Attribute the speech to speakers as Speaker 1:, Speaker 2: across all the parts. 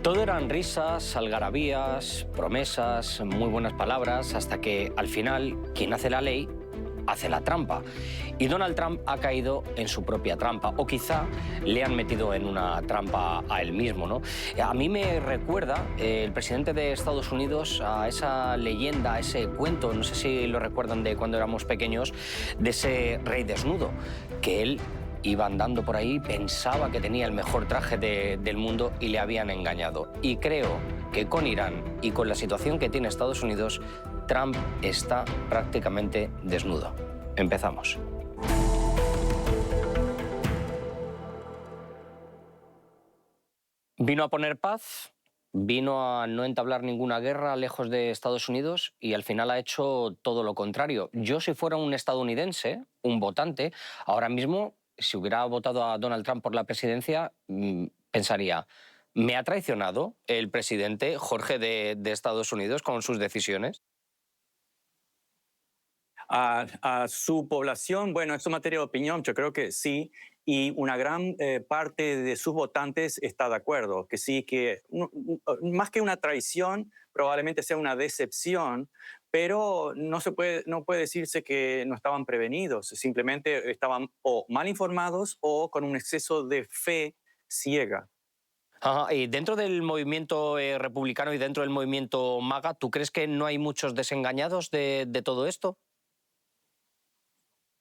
Speaker 1: Todo eran risas, algarabías, promesas, muy buenas palabras, hasta que al final quien hace la ley hace la trampa. Y Donald Trump ha caído en su propia trampa, o quizá le han metido en una trampa a él mismo, ¿no? A mí me recuerda el presidente de Estados Unidos a esa leyenda, a ese cuento, no sé si lo recuerdan de cuando éramos pequeños, de ese rey desnudo, que él iba andando por ahí, pensaba que tenía el mejor traje del mundo y le habían engañado. Y creo que con Irán y con la situación que tiene Estados Unidos, Trump está prácticamente desnudo. Empezamos. Vino a poner paz, vino a no entablar ninguna guerra lejos de Estados Unidos y al final ha hecho todo lo contrario. Yo, si fuera un estadounidense, un votante, ahora mismo, si hubiera votado a Donald Trump por la presidencia, pensaría, ¿me ha traicionado el presidente Jorge de Estados Unidos con sus decisiones?
Speaker 2: A su población, bueno, es materia de opinión, yo creo que sí, y una gran parte de sus votantes está de acuerdo, que sí, que más que una traición, probablemente sea una decepción, pero no puede decirse que no estaban prevenidos, simplemente estaban o mal informados o con un exceso de fe ciega.
Speaker 1: Ajá, y dentro del movimiento republicano y dentro del movimiento MAGA, ¿tú crees que no hay muchos desengañados de todo esto?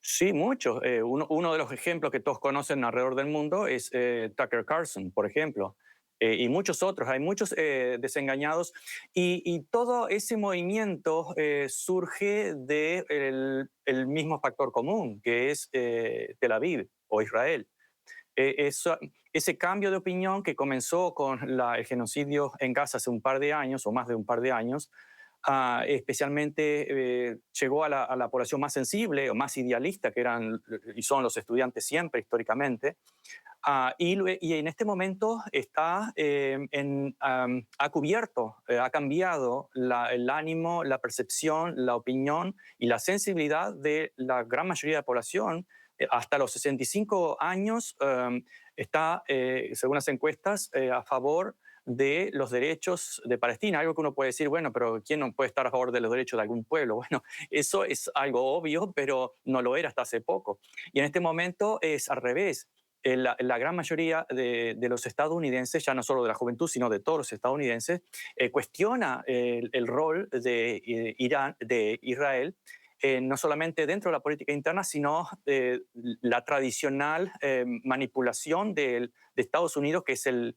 Speaker 2: Sí, muchos. Uno de los ejemplos que todos conocen alrededor del mundo es Tucker Carlson, por ejemplo, y muchos otros. Hay muchos desengañados y todo ese movimiento surge del el mismo factor común, que es Tel Aviv o Israel. Ese cambio de opinión que comenzó con el genocidio en Gaza hace un par de años o más de un par de años, especialmente llegó a la población más sensible o más idealista, que eran y son los estudiantes siempre históricamente. Y en este momento está ha cubierto, ha cambiado el ánimo, la percepción, la opinión y la sensibilidad de la gran mayoría de la población. Hasta los 65 años está, según las encuestas, a favor de los derechos de Palestina. Algo que uno puede decir, bueno, pero ¿quién no puede estar a favor de los derechos de algún pueblo? Bueno, eso es algo obvio, pero no lo era hasta hace poco. Y en este momento es al revés. La gran mayoría de los estadounidenses, ya no solo de la juventud, sino de todos los estadounidenses, cuestiona el rol de Irán, de Israel, no solamente dentro de la política interna, sino la tradicional manipulación de Estados Unidos, que es el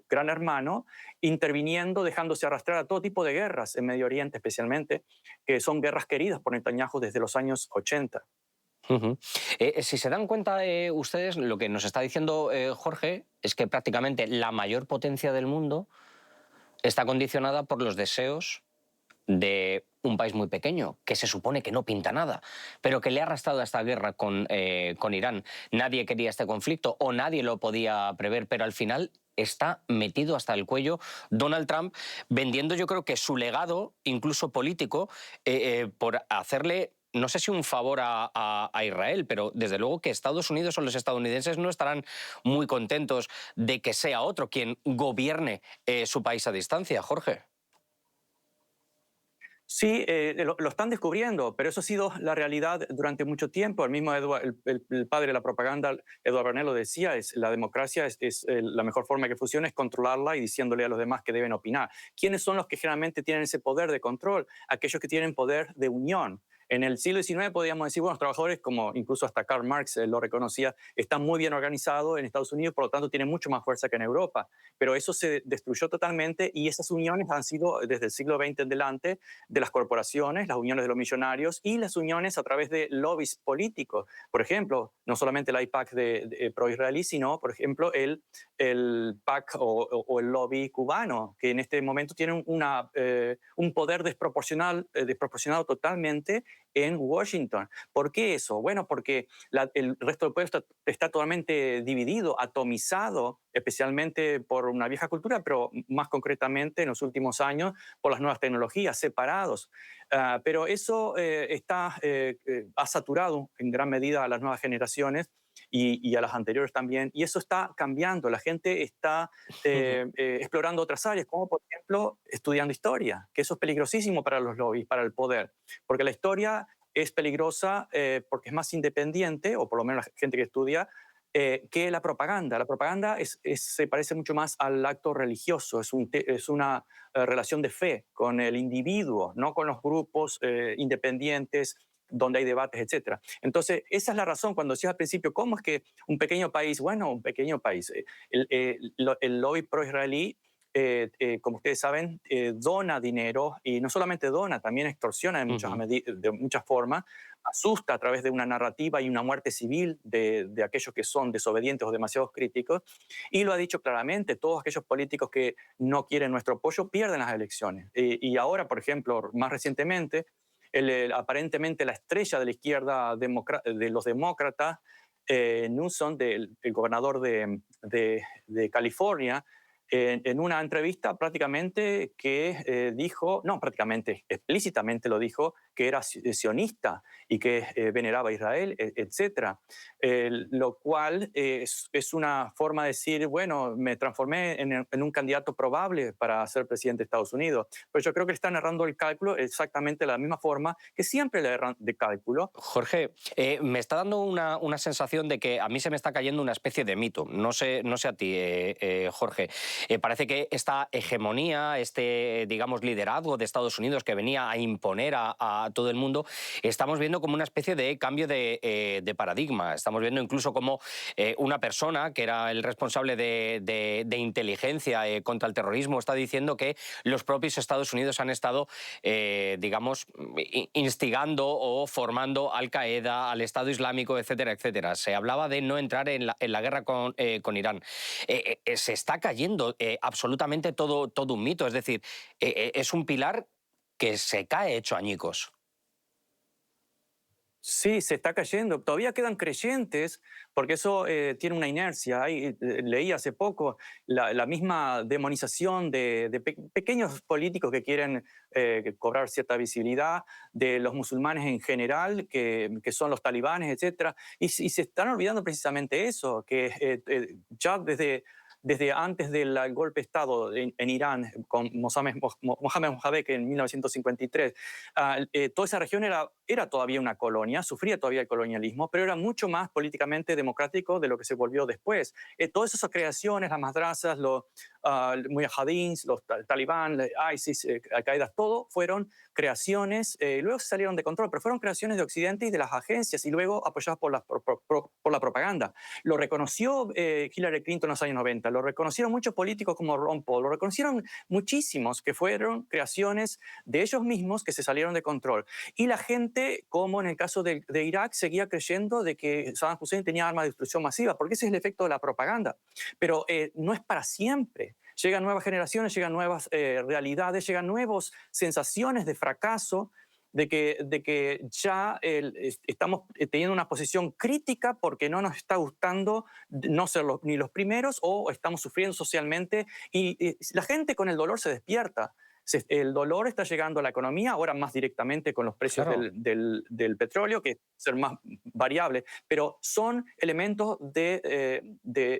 Speaker 2: gran hermano, interviniendo, dejándose arrastrar a todo tipo de guerras en Medio Oriente especialmente, que son guerras queridas por Netanyahu desde los años 80.
Speaker 1: Ujú. Si se dan cuenta ustedes, lo que nos está diciendo Jorge es que prácticamente la mayor potencia del mundo está condicionada por los deseos de un país muy pequeño, que se supone que no pinta nada, pero que le ha arrastrado a esta guerra con Irán. Nadie quería este conflicto o nadie lo podía prever, pero al final está metido hasta el cuello Donald Trump, vendiendo yo creo que su legado, incluso político, por hacerle no sé si un favor a Israel, pero desde luego que Estados Unidos o los estadounidenses no estarán muy contentos de que sea otro quien gobierne su país a distancia, Jorge.
Speaker 2: Sí, lo están descubriendo, pero eso ha sido la realidad durante mucho tiempo. El mismo el padre de la propaganda, Edward Bernays, lo decía, la democracia la mejor forma que funciona es controlarla y diciéndole a los demás que deben opinar. ¿Quiénes son los que generalmente tienen ese poder de control? Aquellos que tienen poder de unión. En el siglo XIX podríamos decir, bueno, los trabajadores, como incluso hasta Karl Marx lo reconocía, están muy bien organizados en Estados Unidos, por lo tanto tienen mucho más fuerza que en Europa. Pero eso se destruyó totalmente y esas uniones han sido desde el siglo XX en adelante de las corporaciones, las uniones de los millonarios y las uniones a través de lobbies políticos. Por ejemplo, no solamente el AIPAC de pro-israelí, sino, por ejemplo, el PAC o el lobby cubano, que en este momento tiene un poder desproporcionado totalmente en Washington. ¿Por qué eso? Bueno, porque el resto del pueblo está totalmente dividido, atomizado, especialmente por una vieja cultura, pero más concretamente en los últimos años por las nuevas tecnologías, separados. Pero eso ha saturado en gran medida a las nuevas generaciones y a las anteriores también, y eso está cambiando. La gente está explorando otras áreas, como por ejemplo estudiando historia, que eso es peligrosísimo para los lobbies, para el poder, porque la historia es peligrosa porque es más independiente, o por lo menos la gente que estudia, que la propaganda. La propaganda se parece mucho más al acto religioso, es una relación de fe con el individuo, no con los grupos independientes donde hay debates, etcétera. Entonces, esa es la razón cuando decías al principio, ¿cómo es que un pequeño país, bueno, un pequeño país, el lobby pro-israelí, como ustedes saben, dona dinero y no solamente dona, también extorsiona
Speaker 1: Ujú.
Speaker 2: de muchas formas, asusta a través de una narrativa y una muerte civil de aquellos que son desobedientes o demasiado críticos, y lo ha dicho claramente, todos aquellos políticos que no quieren nuestro apoyo pierden las elecciones. Y ahora, por ejemplo, más recientemente, aparentemente la estrella de la izquierda de los demócratas, Newsom, el gobernador de California, en una entrevista prácticamente que dijo, no prácticamente, explícitamente lo dijo, que era sionista y que veneraba a Israel, etc. Lo cual es una forma de decir, bueno, me transformé en un candidato probable para ser presidente de Estados Unidos. Pero yo creo que están errando el cálculo exactamente de la misma forma que siempre le erran de cálculo.
Speaker 1: Jorge, me está dando una sensación de que a mí se me está cayendo una especie de mito. No sé a ti, Jorge. Parece que esta hegemonía, este, digamos, liderazgo de Estados Unidos que venía a imponer a todo el mundo, estamos viendo como una especie de cambio de paradigma. Estamos viendo incluso como una persona que era el responsable de inteligencia contra el terrorismo está diciendo que los propios Estados Unidos han estado, digamos, instigando o formando Al-Qaeda, al Estado Islámico, etcétera, etcétera. Se hablaba de no entrar en la guerra con Irán. Se está cayendo absolutamente todo un mito, es decir, es un pilar que se cae hecho añicos.
Speaker 2: Sí, se está cayendo. Todavía quedan creyentes, porque eso tiene una inercia. Leí hace poco la misma demonización de pequeños políticos que quieren cobrar cierta visibilidad, de los musulmanes en general, que son los talibanes, etc. Y se están olvidando precisamente eso, que ya desde antes del golpe de Estado en Irán, con Mohammed Mossadegh en 1953, toda esa región era todavía una colonia, sufría todavía el colonialismo, pero era mucho más políticamente democrático de lo que se volvió después. Todas esas creaciones, las madrazas, los mujahideen, los talibán, ISIS, Al-Qaeda, todo fueron creaciones, luego se salieron de control, pero fueron creaciones de Occidente y de las agencias y luego apoyadas por la propaganda. Lo reconoció Hillary Clinton en los años 90, lo reconocieron muchos políticos como Ron Paul, lo reconocieron muchísimos que fueron creaciones de ellos mismos que se salieron de control. Y la gente, como en el caso de Irak, seguía creyendo de que Saddam Hussein tenía armas de destrucción masiva, porque ese es el efecto de la propaganda. Pero no es para siempre. Llegan nuevas generaciones, llegan nuevas realidades, llegan nuevas sensaciones de fracaso, de que ya estamos teniendo una posición crítica porque no nos está gustando no ser ni los primeros o estamos sufriendo socialmente y la gente con el dolor se despierta. El dolor está llegando a la economía, ahora más directamente con los precios
Speaker 1: Claro.
Speaker 2: del petróleo, que ser más variable, pero son elementos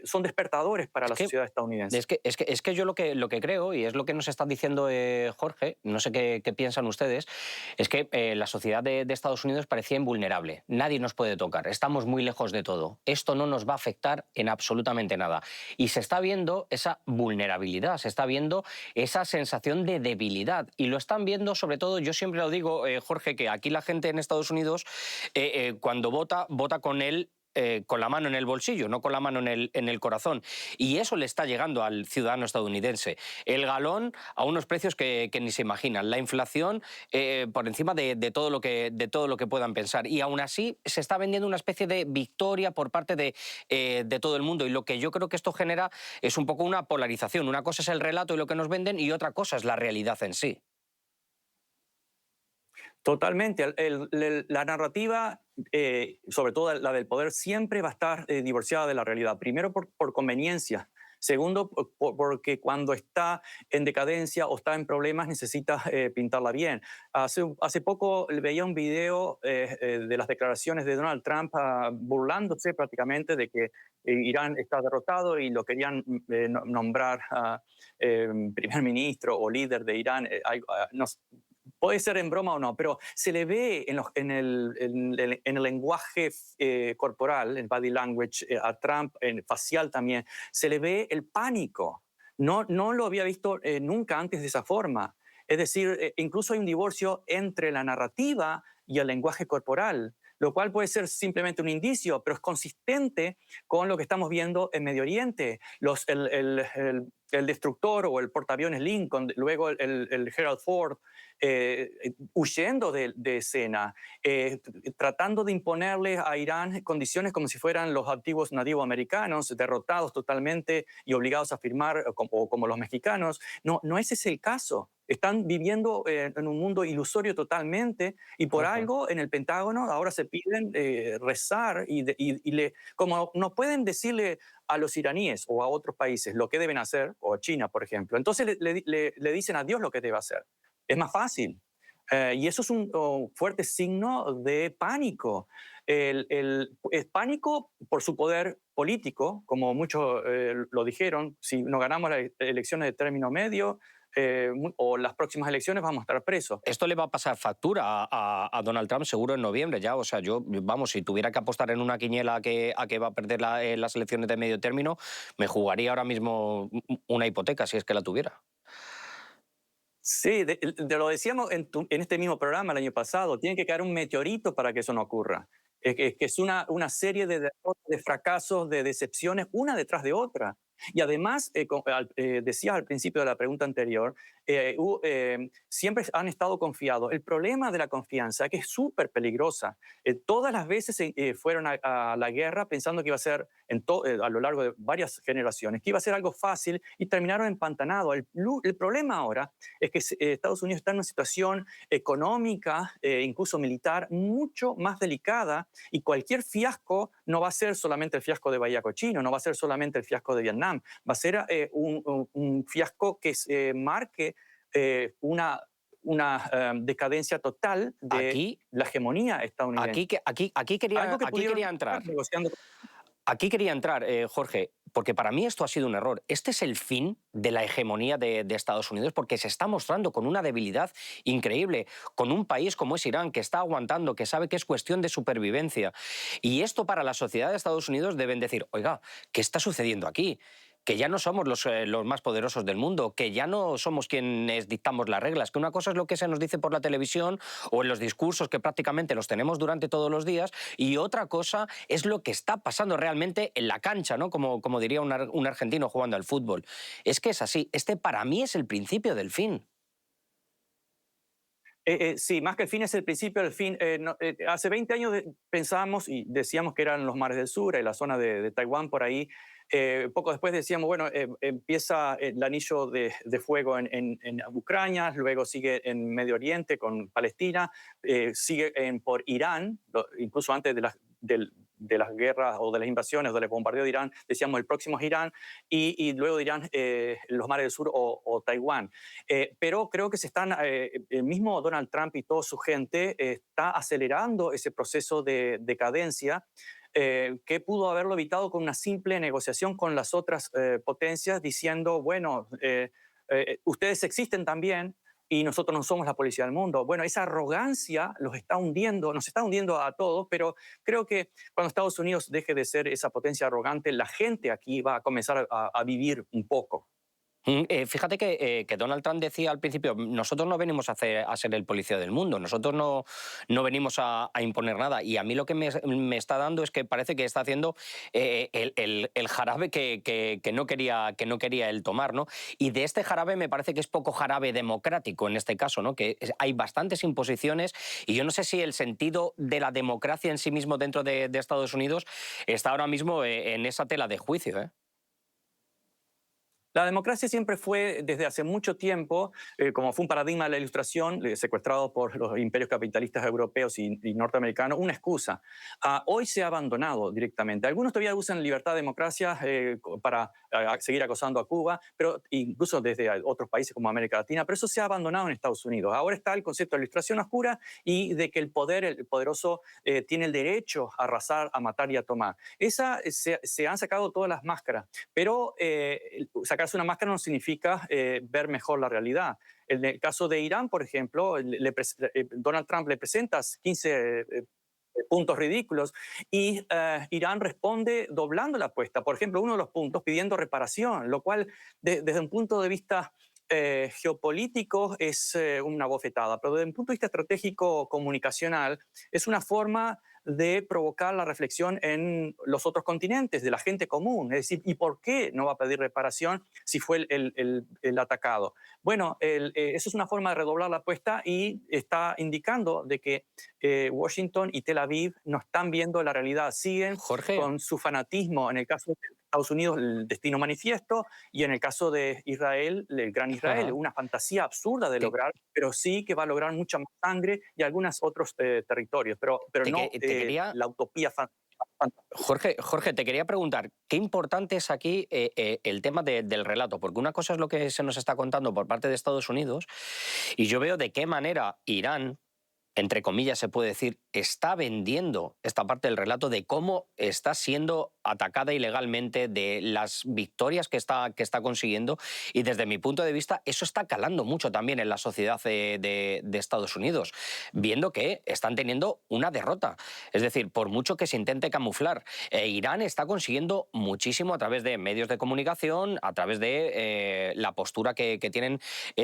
Speaker 2: son despertadores para
Speaker 1: Es
Speaker 2: la
Speaker 1: que
Speaker 2: sociedad estadounidense.
Speaker 1: es que yo lo que creo, y es lo que nos está diciendo Jorge, no sé qué piensan ustedes, es que la sociedad de Estados Unidos parecía invulnerable. Nadie nos puede tocar, estamos muy lejos de todo. Esto no nos va a afectar en absolutamente nada. Y se está viendo esa vulnerabilidad, se está viendo esa sensación de debilidad. Y lo están viendo, sobre todo, yo siempre lo digo, Jorge, que aquí la gente en Estados Unidos, cuando vota con él con la mano en el bolsillo, no con la mano en el corazón. Y eso le está llegando al ciudadano estadounidense. El galón a unos precios que ni se imaginan. La inflación por encima de todo lo que puedan pensar. Y aún así se está vendiendo una especie de victoria por parte de todo el mundo. Y lo que yo creo que esto genera es un poco una polarización. Una cosa es el relato y lo que nos venden y otra cosa es la realidad en sí.
Speaker 2: Totalmente. La narrativa, sobre todo la del poder, siempre va a estar divorciada de la realidad. Primero por conveniencia. Segundo, porque cuando está en decadencia o está en problemas necesita pintarla bien. Hace poco veía un video de las declaraciones de Donald Trump burlándose prácticamente de que Irán está derrotado y lo querían nombrar primer ministro o líder de Irán. No, puede ser en broma o no, pero se le ve en el lenguaje corporal, en body language, a Trump, en facial también, se le ve el pánico. No lo había visto nunca antes de esa forma. Es decir, incluso hay un divorcio entre la narrativa y el lenguaje corporal, lo cual puede ser simplemente un indicio, pero es consistente con lo que estamos viendo en Medio Oriente. El destructor o el portaaviones Lincoln, luego el Gerald Ford, huyendo de escena, tratando de imponerle a Irán condiciones como si fueran los antiguos nativoamericanos, derrotados totalmente y obligados a firmar, o como los mexicanos. No ese es el caso. Están viviendo en un mundo ilusorio totalmente y por algo en el Pentágono ahora se piden rezar como no pueden decirle a los iraníes o a otros países lo que deben hacer, o a China, por ejemplo. Entonces le dicen a Dios lo que debe hacer. Es más fácil. Y eso es un fuerte signo de pánico. Es pánico por su poder político, como muchos lo dijeron. Si no ganamos las elecciones de término medio o las próximas elecciones, vamos a estar presos.
Speaker 1: Esto le va a pasar factura a Donald Trump seguro en noviembre ya. O sea, yo, vamos, si tuviera que apostar en una quiniela a que va a perder las elecciones de medio término, me jugaría ahora mismo una hipoteca si es que la tuviera.
Speaker 2: Sí, lo decíamos en este mismo programa el año pasado, tiene que caer un meteorito para que eso no ocurra. Es una serie de derrotas, de fracasos, de decepciones, una detrás de otra. Y además, decías al principio de la pregunta anterior, siempre han estado confiados. El problema de la confianza es que es súper peligrosa. Todas las veces fueron a la guerra pensando que iba a ser, a lo largo de varias generaciones, que iba a ser algo fácil y terminaron empantanados. El problema ahora es que Estados Unidos está en una situación económica, incluso militar, mucho más delicada y cualquier fiasco no va a ser solamente el fiasco de Bahía Cochino, no va a ser solamente el fiasco de Vietnam, va a ser un fiasco que marque una decadencia total de la hegemonía estadounidense.
Speaker 1: Aquí quería entrar. Aquí quería entrar, Jorge, porque para mí esto ha sido un error. Este es el fin de la hegemonía de Estados Unidos porque se está mostrando con una debilidad increíble, con un país como es Irán, que está aguantando, que sabe que es cuestión de supervivencia. Y esto para la sociedad de Estados Unidos deben decir, oiga, ¿qué está sucediendo aquí? Que ya no somos los más poderosos del mundo, que ya no somos quienes dictamos las reglas, que una cosa es lo que se nos dice por la televisión o en los discursos que prácticamente los tenemos durante todos los días y otra cosa es lo que está pasando realmente en la cancha, ¿no? Como diría un argentino jugando al fútbol. Es que es así, este para mí es el principio del fin.
Speaker 2: Sí, más que el fin es el principio del fin. Hace 20 años pensábamos y decíamos que eran los mares del sur, la zona de Taiwán por ahí. Poco después decíamos, bueno, empieza el anillo de fuego en Ucrania, luego sigue en Medio Oriente con Palestina, sigue por Irán, incluso antes de las guerras o de las invasiones o del bombardeo de Irán, decíamos el próximo es Irán, y luego de Irán los mares del sur o Taiwán. Pero creo que el mismo Donald Trump y toda su gente está acelerando ese proceso de decadencia que pudo haberlo evitado con una simple negociación con las otras potencias diciendo, bueno, ustedes existen también y nosotros no somos la policía del mundo. Bueno, esa arrogancia los está hundiendo, nos está hundiendo a todos, pero creo que cuando Estados Unidos deje de ser esa potencia arrogante, la gente aquí va a comenzar a vivir un poco.
Speaker 1: Fíjate que Donald Trump decía al principio, nosotros no venimos a ser el policía del mundo, nosotros no venimos a imponer nada. Y a mí lo que me está dando es que parece que está haciendo el jarabe que no quería él tomar, ¿no? Y de este jarabe me parece que es poco jarabe democrático en este caso, ¿no? Que hay bastantes imposiciones y yo no sé si el sentido de la democracia en sí mismo dentro de Estados Unidos está ahora mismo en esa tela de juicio, ¿eh?
Speaker 2: La democracia siempre fue, desde hace mucho tiempo, como fue un paradigma de la Ilustración, secuestrado por los imperios capitalistas europeos y norteamericanos, una excusa. Hoy se ha abandonado directamente. Algunos todavía usan libertad, democracia para seguir acosando a Cuba, pero incluso desde otros países como América Latina, pero eso se ha abandonado en Estados Unidos. Ahora está el concepto de la Ilustración oscura y de que el poder, el poderoso, tiene el derecho a arrasar, a matar y a tomar. Se han sacado todas las máscaras, pero sacarse una máscara no significa ver mejor la realidad. En el caso de Irán, por ejemplo, Donald Trump le presenta 15 puntos ridículos y Irán responde doblando la apuesta. Por ejemplo, uno de los puntos pidiendo reparación, lo cual desde un punto de vista geopolítico es una bofetada, pero desde un punto de vista estratégico comunicacional es una forma de provocar la reflexión en los otros continentes, de la gente común. Es decir, ¿y por qué no va a pedir reparación si fue el atacado? Bueno, eso es una forma de redoblar la apuesta y está indicando de que Washington y Tel Aviv no están viendo la realidad, siguen
Speaker 1: Jorge,
Speaker 2: con su fanatismo. En el caso de Estados Unidos, el destino manifiesto, y en el caso de Israel, el gran Israel,
Speaker 1: ajá,
Speaker 2: una fantasía absurda de
Speaker 1: te,
Speaker 2: lograr, pero sí que va a lograr mucha más sangre y algunos otros territorios, pero no
Speaker 1: te quería,
Speaker 2: la utopía fantástica.
Speaker 1: Jorge, te quería preguntar, ¿qué importante es aquí el tema del relato? Porque una cosa es lo que se nos está contando por parte de Estados Unidos y yo veo de qué manera Irán, entre comillas se puede decir, está vendiendo esta parte del relato de cómo está siendo atacada ilegalmente, de las victorias que está consiguiendo, y desde mi punto de vista eso está calando mucho también en la sociedad de Estados Unidos, viendo que están teniendo una derrota. Es decir, por mucho que se intente camuflar, Irán está consiguiendo muchísimo a través de medios de comunicación, a través de la postura que tienen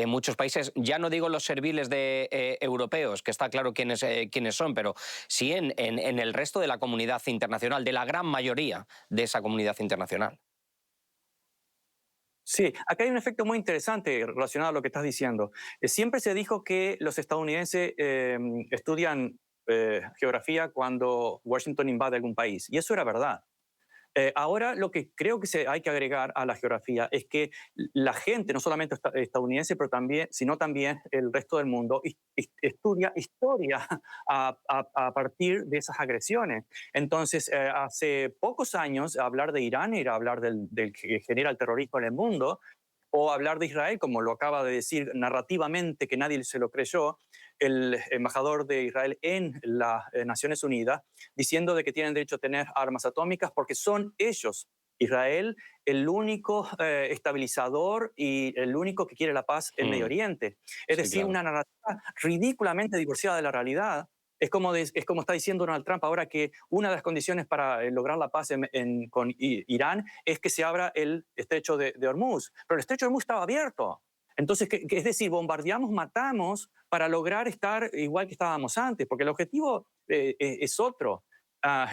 Speaker 1: muchos países, ya no digo los serviles europeos, que está claro quiénes son, pero sí en el resto de la comunidad internacional, de la gran mayoría de esa comunidad internacional.
Speaker 2: Sí, acá hay un efecto muy interesante relacionado a lo que estás diciendo. Siempre se dijo que los estadounidenses estudian geografía cuando Washington invade algún país, y eso era verdad. Ahora lo que creo que hay que agregar a la geografía es que la gente, no solamente estadounidense, pero también, sino también el resto del mundo, estudia historia a partir de esas agresiones. Entonces, hace pocos años, hablar de Irán era hablar del que genera el terrorismo en el mundo, o hablar de Israel, como lo acaba de decir narrativamente, que nadie se lo creyó, el embajador de Israel en las Naciones Unidas, diciendo de que tienen derecho a tener armas atómicas porque son ellos, Israel, el único estabilizador y el único que quiere la paz en Medio
Speaker 1: Mm,
Speaker 2: Oriente. Es
Speaker 1: sí,
Speaker 2: decir,
Speaker 1: claro.
Speaker 2: una narrativa ridículamente divorciada de la realidad. Es como está diciendo Donald Trump ahora, que una de las condiciones para lograr la paz con Irán es que se abra el estrecho de Hormuz. Pero el estrecho de Hormuz estaba abierto. Entonces, es decir, bombardeamos, matamos para lograr estar igual que estábamos antes, porque el objetivo es otro.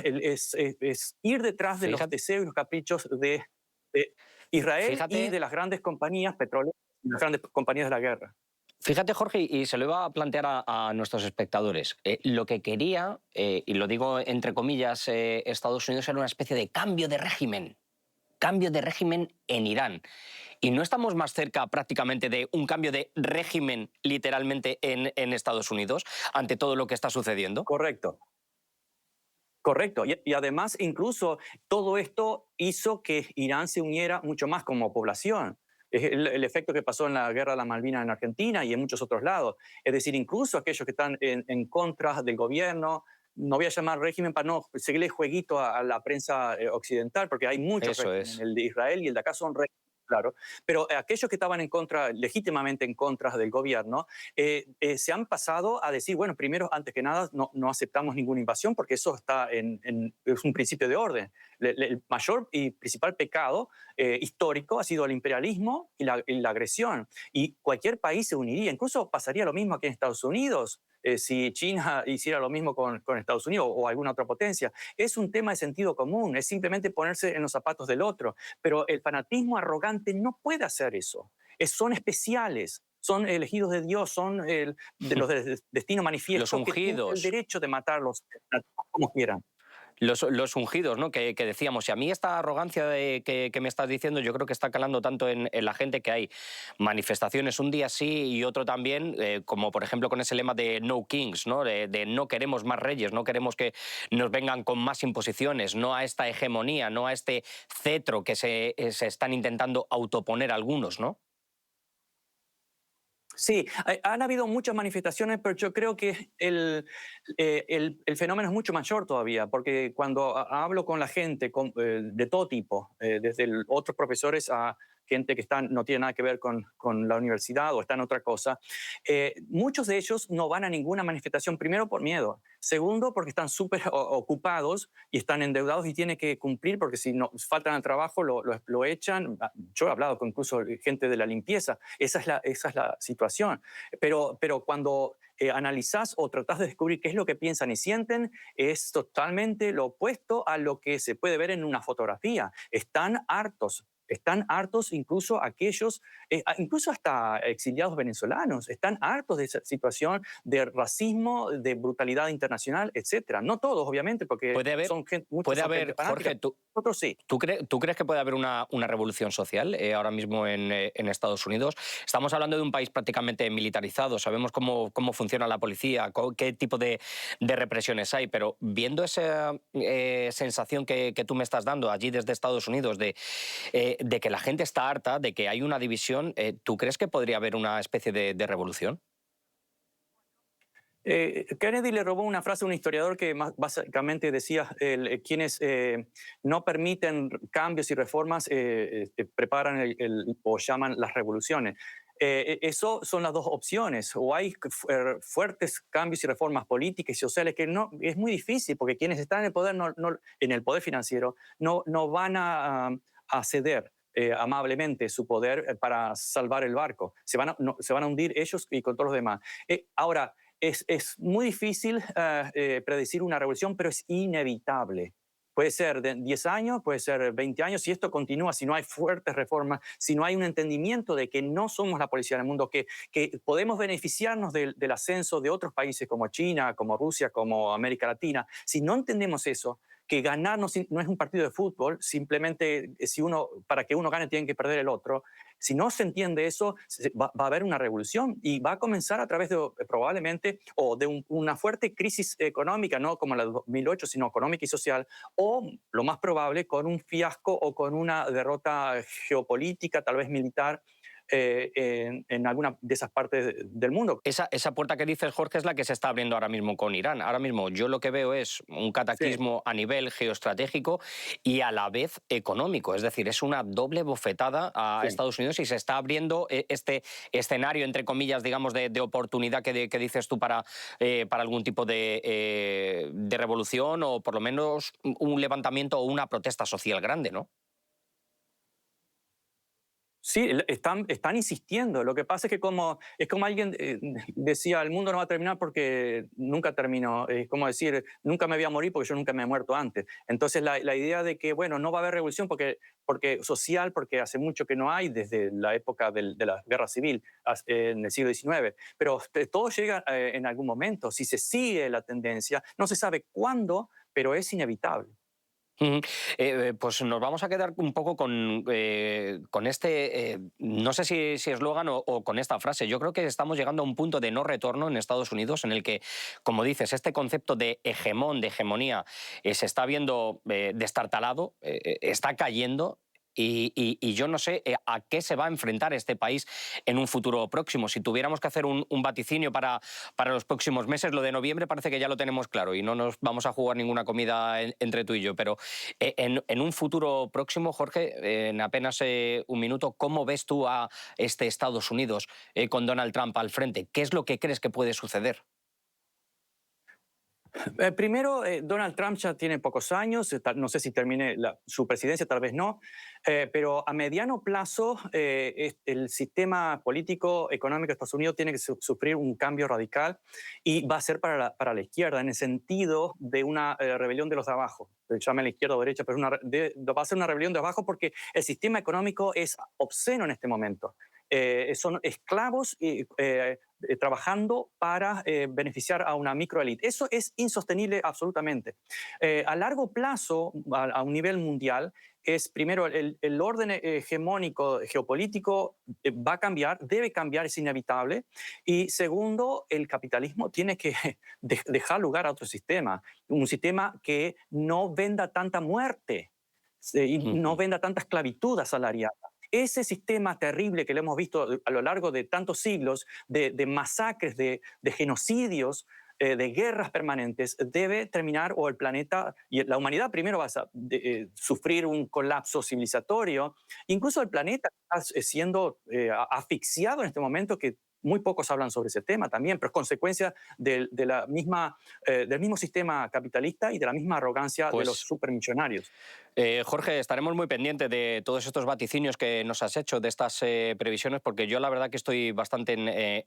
Speaker 2: Es ir detrás de los
Speaker 1: Fíjate,
Speaker 2: deseos y los caprichos de Israel y
Speaker 1: fíjate,
Speaker 2: de las grandes compañías petroleras y las grandes compañías de la guerra.
Speaker 1: fíjate, Jorge, y se lo iba a plantear a nuestros espectadores. Lo que quería, y lo digo entre comillas, Estados Unidos era una especie de cambio de régimen en Irán. Y no estamos más cerca prácticamente de un cambio de régimen literalmente en Estados Unidos ante todo lo que está sucediendo.
Speaker 2: Correcto. Correcto. Y además, incluso todo esto hizo que Irán se uniera mucho más como población. Es el efecto que pasó en la guerra de las Malvinas en Argentina y en muchos otros lados. Es decir, incluso aquellos que están en contra del gobierno, no voy a llamar régimen para no seguirle jueguito a la prensa occidental, porque hay muchos
Speaker 1: Eso
Speaker 2: regímenes,
Speaker 1: es.
Speaker 2: el de Israel y el de acá son regímenes, claro. Pero aquellos que estaban en contra, legítimamente en contra del gobierno, se han pasado a decir, bueno, primero, antes que nada, no aceptamos ninguna invasión porque eso es un principio de orden. El mayor y principal pecado histórico ha sido el imperialismo y la agresión. Y cualquier país se uniría, incluso pasaría lo mismo aquí en Estados Unidos. Si China hiciera lo mismo con Estados Unidos o alguna otra potencia. Es un tema de sentido común, es simplemente ponerse en los zapatos del otro. Pero el fanatismo arrogante no puede hacer eso. Son especiales, son elegidos de Dios, son de los de destino
Speaker 1: Los
Speaker 2: manifiesto que tienen el
Speaker 1: ungidos.
Speaker 2: derecho de matarlos como quieran.
Speaker 1: Los ungidos, ¿no? Que decíamos. Y a mí esta arrogancia que me estás diciendo, yo creo que está calando tanto en la gente que hay manifestaciones un día sí y otro también, como por ejemplo con ese lema de No Kings, ¿no? De no queremos más reyes, no queremos que nos vengan con más imposiciones, no a esta hegemonía, no a este cetro que se están intentando autoponer algunos, ¿no?
Speaker 2: Sí, han habido muchas manifestaciones, pero yo creo que el fenómeno es mucho mayor todavía, porque cuando hablo con la gente de todo tipo, desde otros profesores a gente que no tiene nada que ver con la universidad o está en otra cosa, muchos de ellos no van a ninguna manifestación, primero por miedo, segundo porque están súper ocupados y están endeudados y tienen que cumplir, porque si no faltan al trabajo lo echan. Yo he hablado con incluso gente de la limpieza, esa es la situación. Pero cuando analizás o tratás de descubrir qué es lo que piensan y sienten, es totalmente lo opuesto a lo que se puede ver en una fotografía. Están hartos incluso aquellos, incluso hasta exiliados venezolanos, están hartos de esa situación de racismo, de brutalidad internacional, etcétera. No todos, obviamente, porque
Speaker 1: Puede haber,
Speaker 2: muchos
Speaker 1: puede
Speaker 2: son gente
Speaker 1: haber,
Speaker 2: fanática,
Speaker 1: Jorge, tú,
Speaker 2: otros sí.
Speaker 1: ¿Tú crees que puede haber una revolución social ahora mismo en Estados Unidos? Estamos hablando de un país prácticamente militarizado, sabemos cómo funciona la policía, qué tipo de represiones hay, pero viendo esa sensación que tú me estás dando allí desde Estados Unidos de que la gente está harta, de que hay una división, ¿tú crees que podría haber una especie de revolución?
Speaker 2: Kennedy le robó una frase a un historiador que básicamente decía, quienes no permiten cambios y reformas preparan o llaman las revoluciones. Eso son las dos opciones. O hay fuertes cambios y reformas políticas y sociales que no, es muy difícil porque quienes están en el poder, en el poder financiero, no van a ceder amablemente su poder para salvar el barco. Se van a hundir ellos y con todos los demás. Ahora, es muy difícil predecir una revolución, pero es inevitable. Puede ser de 10 años, puede ser 20 años, si esto continúa, si no hay fuertes reformas, si no hay un entendimiento de que no somos la policía del mundo, que podemos beneficiarnos del ascenso de otros países como China, como Rusia, como América Latina. Si no entendemos eso, que ganar no es un partido de fútbol, simplemente para que uno gane tiene que perder el otro. Si no se entiende eso, va a haber una revolución y va a comenzar a través de probablemente o de una fuerte crisis económica, no como la de 2008, sino económica y social, o lo más probable con un fiasco o con una derrota geopolítica, tal vez militar, en alguna de esas partes del mundo.
Speaker 1: Esa puerta que dices, Jorge, es la que se está abriendo ahora mismo con Irán. Ahora mismo yo lo que veo es un
Speaker 2: Sí.
Speaker 1: cataclismo a nivel geoestratégico y a la vez económico. Es decir, es una doble bofetada a
Speaker 2: Sí.
Speaker 1: Estados Unidos y se está abriendo este escenario, entre comillas, digamos, de oportunidad que dices tú para algún tipo de revolución o por lo menos un levantamiento o una protesta social grande, ¿no?
Speaker 2: Sí, están insistiendo. Lo que pasa es que es como alguien decía, el mundo no va a terminar porque nunca terminó. Es como decir, nunca me voy a morir porque yo nunca me he muerto antes. Entonces la idea de que, bueno, no va a haber revolución porque social, porque hace mucho que no hay, desde la época de la guerra civil en el siglo XIX. Pero todo llega en algún momento. Si se sigue la tendencia, no se sabe cuándo, pero es inevitable.
Speaker 1: Ujú. Pues nos vamos a quedar un poco con este, no sé si eslogan o con esta frase. Yo creo que estamos llegando a un punto de no retorno en Estados Unidos en el que, como dices, este concepto de hegemón, de hegemonía, se está viendo destartalado, está cayendo. Y yo no sé a qué se va a enfrentar este país en un futuro próximo. Si tuviéramos que hacer un vaticinio para los próximos meses, lo de noviembre parece que ya lo tenemos claro y no nos vamos a jugar ninguna comida entre tú y yo. Pero en un futuro próximo, Jorge, en apenas un minuto, ¿cómo ves tú a este Estados Unidos con Donald Trump al frente? ¿Qué es lo que crees que puede suceder?
Speaker 2: Primero, Donald Trump ya tiene pocos años, no sé si termine su presidencia, tal vez no, pero a mediano plazo el sistema político, económico de Estados Unidos tiene que sufrir un cambio radical y va a ser para la izquierda, en el sentido de una rebelión de los de abajo. Se llama la izquierda o derecha, pero va a ser una rebelión de abajo porque el sistema económico es obsceno en este momento. son esclavos trabajando para beneficiar a una microélite. Eso es insostenible absolutamente. A largo plazo, a un nivel mundial, es primero el orden hegemónico geopolítico va a cambiar, debe cambiar, es inevitable. Y segundo, el capitalismo tiene que dejar lugar a otro sistema, un sistema que no venda tanta muerte y no venda tanta esclavitud asalariada. Ese sistema terrible que lo hemos visto a lo largo de tantos siglos, de masacres, de genocidios, de guerras permanentes, debe terminar, o el planeta y la humanidad primero va a sufrir un colapso civilizatorio. Incluso el planeta está siendo asfixiado en este momento, que muy pocos hablan sobre ese tema también, pero es consecuencia del mismo sistema capitalista y de la misma arrogancia de los supermillonarios.
Speaker 1: Jorge, estaremos muy pendientes de todos estos vaticinios que nos has hecho, de estas previsiones, porque yo la verdad que estoy bastante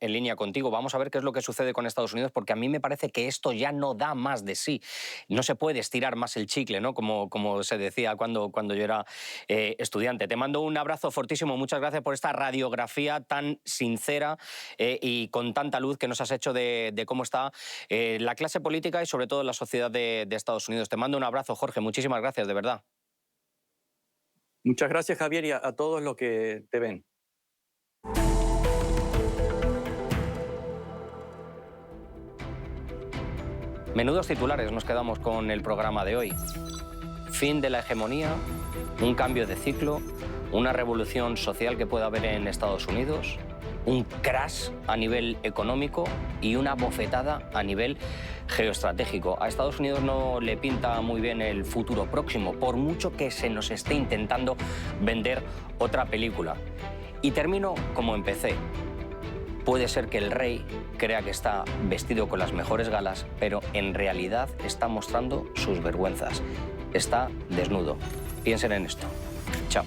Speaker 1: en línea contigo. Vamos a ver qué es lo que sucede con Estados Unidos, porque a mí me parece que esto ya no da más de sí. No se puede estirar más el chicle, ¿no? Como se decía cuando yo era estudiante. Te mando un abrazo fortísimo. Muchas gracias por esta radiografía tan sincera y con tanta luz que nos has hecho de cómo está la clase política y sobre todo la sociedad de Estados Unidos. Te mando un abrazo, Jorge. Muchísimas gracias, de verdad.
Speaker 2: Muchas gracias, Javier, y a todos los que te ven.
Speaker 1: Menudos titulares nos quedamos con el programa de hoy. Fin de la hegemonía, un cambio de ciclo, una revolución social que pueda haber en Estados Unidos, un crash a nivel económico y una bofetada a nivel geoestratégico. A Estados Unidos no le pinta muy bien el futuro próximo, por mucho que se nos esté intentando vender otra película. Y termino como empecé. Puede ser que el rey crea que está vestido con las mejores galas, pero en realidad está mostrando sus vergüenzas. Está desnudo. Piensen en esto. Chao.